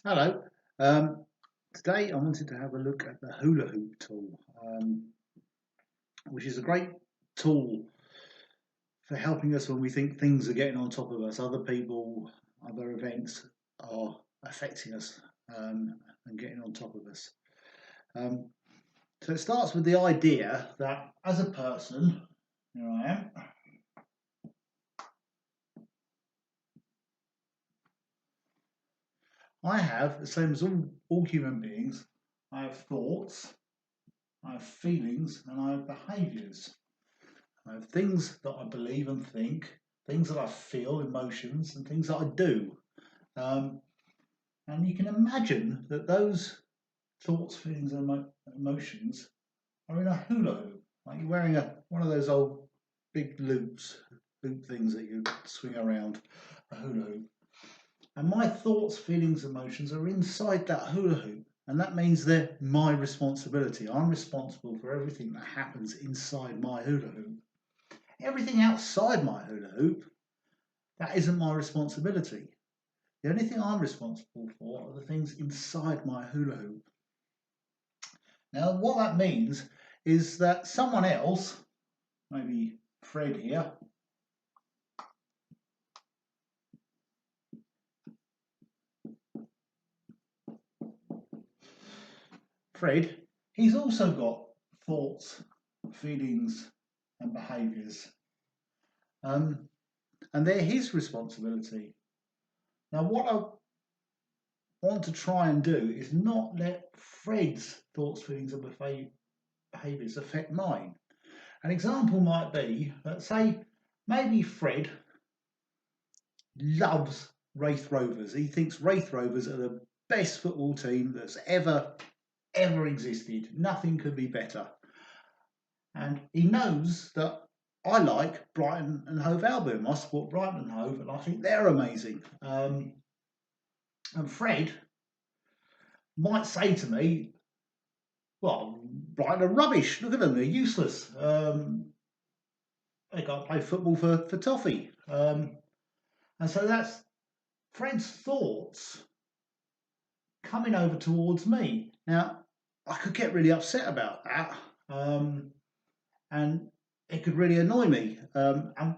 Hello. Today I wanted to have a look at the hula hoop tool, which is a great tool for helping us when we think things are getting on top of us. Other people, other events are affecting us and getting on top of us. So it starts with the idea that as a person, here I am, I have, the same as all human beings, I have thoughts, I have feelings, and I have behaviours. I have things that I believe and think, things that I feel, emotions, and things that I do. Um, and you can imagine that those thoughts, feelings, and emotions are in a hula hoop. Like you're wearing one of those old big loop things that you swing around, a hula hoop. And my thoughts, feelings, emotions are inside that hula hoop. And that means they're my responsibility. I'm responsible for everything that happens inside my hula hoop. Everything outside my hula hoop, that isn't my responsibility. The only thing I'm responsible for are the things inside my hula hoop. Now, what that means is that someone else, maybe Fred here, Fred, he's also got thoughts, feelings, and behaviours. And they're his responsibility. Now, what I want to try and do is not let Fred's thoughts, feelings, and behaviours affect mine. An example might be that, say, maybe Fred loves Wraith Rovers. He thinks Wraith Rovers are the best football team that's ever existed. Nothing could be better. And he knows that I like Brighton and Hove Albion. I support Brighton and Hove, and I think they're amazing. And Fred might say to me, well, Brighton are rubbish. Look at them, they're useless. They can't play football for toffee. And so that's Fred's thoughts coming over towards me. Now, I could get really upset about that, and it could really annoy me. And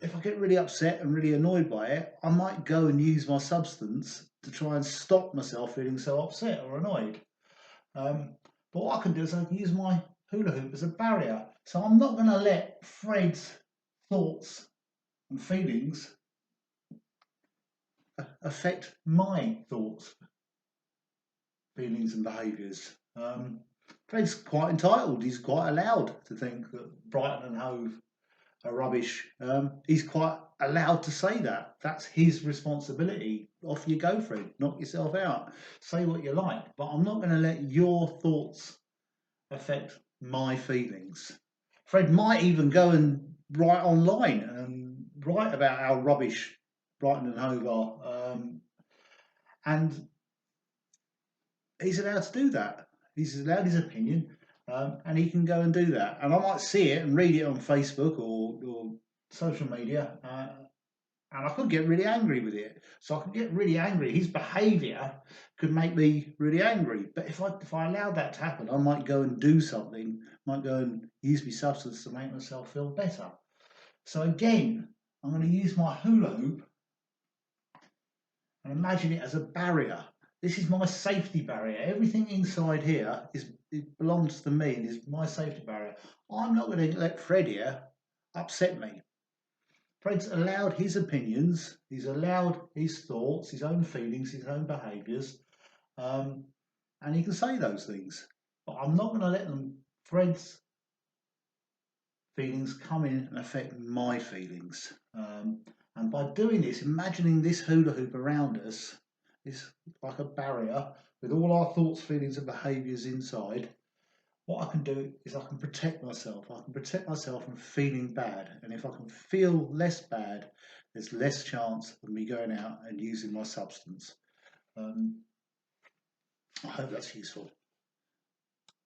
if I get really upset and really annoyed by it, I might go and use my substance to try and stop myself feeling so upset or annoyed. But what I can do is I can use my hula hoop as a barrier. So I'm not going to let Fred's thoughts and feelings affect my thoughts, feelings, and behaviours. Fred's quite entitled. He's quite allowed to think that Brighton and Hove are rubbish. He's quite allowed to say that. That's his responsibility. Off you go, Fred. Knock yourself out. Say what you like. But I'm not going to let your thoughts affect my feelings. Fred might even go and write online and write about how rubbish Brighton and Hove are. And he's allowed to do that. He's allowed his opinion, and he can go and do that. And I might see it and read it on Facebook or social media, and I could get really angry with it. So I could get really angry. His behaviour could make me really angry. But if I allowed that to happen, I might go and do something. Might go and use my substance to make myself feel better. So again, I'm going to use my hula hoop and imagine it as a barrier. This is my safety barrier. Everything inside here it belongs to me and is my safety barrier. I'm not going to let Fred here upset me. Fred's allowed his opinions, he's allowed his thoughts, his own feelings, his own behaviours, and he can say those things. But I'm not going to let Fred's feelings come in and affect my feelings. And by doing this, imagining this hula hoop around us is like a barrier with all our thoughts, feelings, and behaviours inside. What I can do is I can protect myself. I can protect myself from feeling bad. And if I can feel less bad, there's less chance of me going out and using my substance. I hope that's useful.